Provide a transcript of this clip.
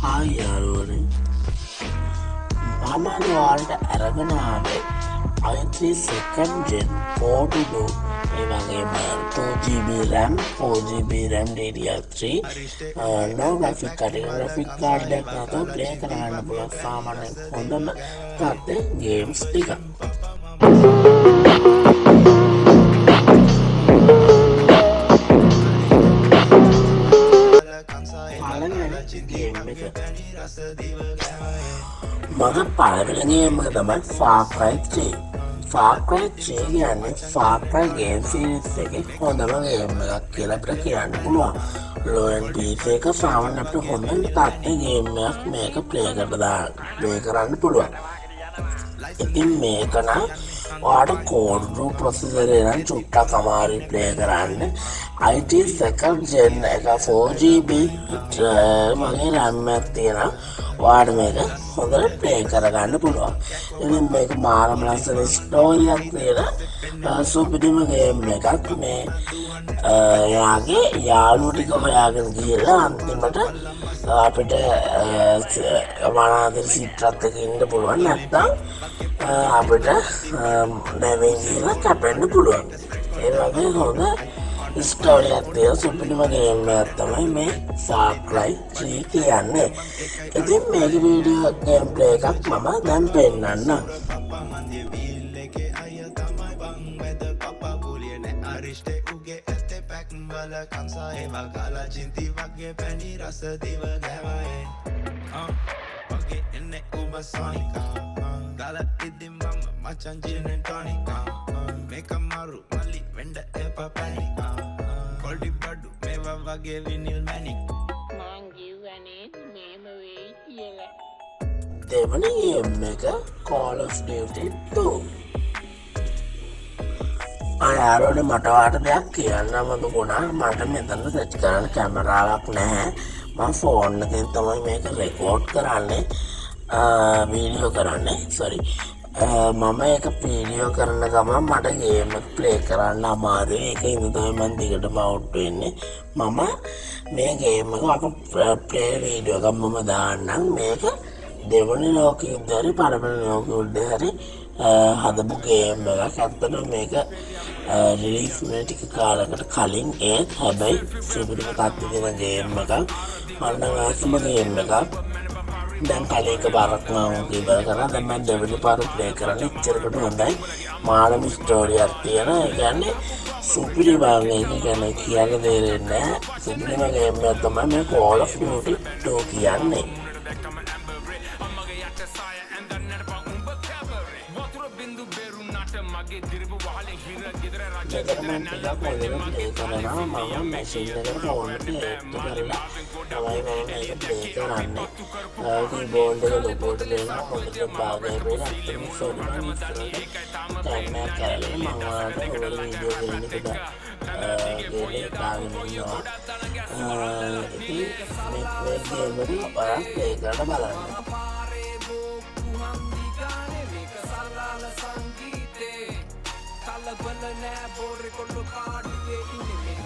Hi යාළුවනේ මම අද ඔයාලට අරගෙන ආවේ i3 second gen 422 ඒ වගේම 2GB RAM 4GB RAM DDR3 no graphic card graphic card එකක් නැතුව play කරන්න පුළුවන් සාමාන්‍ය හොඳම තත්ත්වයේ games ටික මගේ පළවෙනි ගේම් එක තමයි Far Cry 3. Far Cry 3 කියන්නේ Far Cry game series එකේ හොඳම ගේම් එකක් කියලා අපිට කියන්න පුළුවන්. low end PC එක සාමාන්‍ය අපිට හොඳම තත්ත්වයේ ගේම් එකක් මේක play කරන්න පුළුවන්. ඉතින් මේක නම් ඔයාලට core group processor එකෙන් චුට්ටක් අමාරුයි play කරන්න. i3 second gen එක 4GB වගේ RAM එකක් තියෙනවා. ඔයාලට මේක හොඳට play කරගන්න පුළුවන්. ඉතින් මේක මාරම ලස්සන ස්ටෝරි එකක් තියෙන සුපිරිම ගේම් එකක්. මේ එයාගේ යාළුවෝ ටික හොයාගෙන ගිහලා අන්තිමට අපිට මනාදර සිත්‍රත් එක ඉන්න පුළුවන්. නැත්නම් අපිට නැවෙන් ගිහලා කැපෙන්න පුළුවන්. ඒ වගේ හොඳ ස්ටෝරි එකක් තියෙන සුපිරිම ගේම් එකක් තමයි මේ Far Cry 3 කියන්නේ. ඉතින් මේක වීඩියෝ ගේම් ප්ලේ එකක් මම දැන් පෙන්නන්නම්. දෙවන ගේම් එක Call of Duty 2. අයාලෝනේ මට වාට දෙයක් කියන්නම දුන්නා. මට මෙතන සෙට් කරන්න කැමරාවක් නැහැ. මම ෆෝන් එකෙන් තමයි මේක රෙකෝඩ් කරන්නේ. වීඩියෝ කරන්නේ. සෝරි. මම ඒක වීඩියෝ කරන ගමන් මට ගේම් එක ප්ලේ කරන්න අමාරුයි. ඒක ඉඳන් තමයි මම දිගටම අවුට් වෙන්නේ. මම මේ ගේම් එක ප්ලේ වීඩියෝ එකක් මම දාන්නම්. මේක දෙවනි ලෝක යුද්ධය හරි පළවෙනි ලෝක යුද්ධය හරි හදපු ගේම් එකක්. ඇත්තටම මේක රිලීස් වෙන ටික කාලයකට කලින් ඒත් හැබැයි සුපිරිම තත්ත්වයේ තියෙන ගේම් එකක්. මම නම් ආසම ගේම් එකක්. දැන් කලින් එක පාරක් මම ඉවර කරා. දැන් මම දෙවෙනි පාර ප්ලේ කරන්නේ. ඉච්චරකට හොඳයි. මාළම ස්ටෝරි එකක් තියෙන. ඒ කියන්නේ සුපිරි භාගයක්. ඒ කියන්නේ කියන්න දෙන්නේ නැහැ. සුපිරිම ගේම් එකක් තමයි මේ Call of Duty 2 කියන්නේ. මම මැෂින් එකට ෆෝන් එක ඒත් කරලා තමයි මම මේක ප්ලේ කරන්නේ. කීබෝඩ් එක ලොකෝට දෙනවා. හොඳට භාගය වෙන අත්‍යවශ්‍ය සෝඩුමන් ඉස්සරහට කරලා මම ඔයාලට ඔය වීඩියෝ ගේම් එක දාගෙන ඉන්නවා. ඉතින් මේ ගේම් එක ඔයාලා ප්ලේ කරලා බලන්න. Bella nෑ බෝරේ කොල්ල කාඩුවේ ඉන්නේ මේක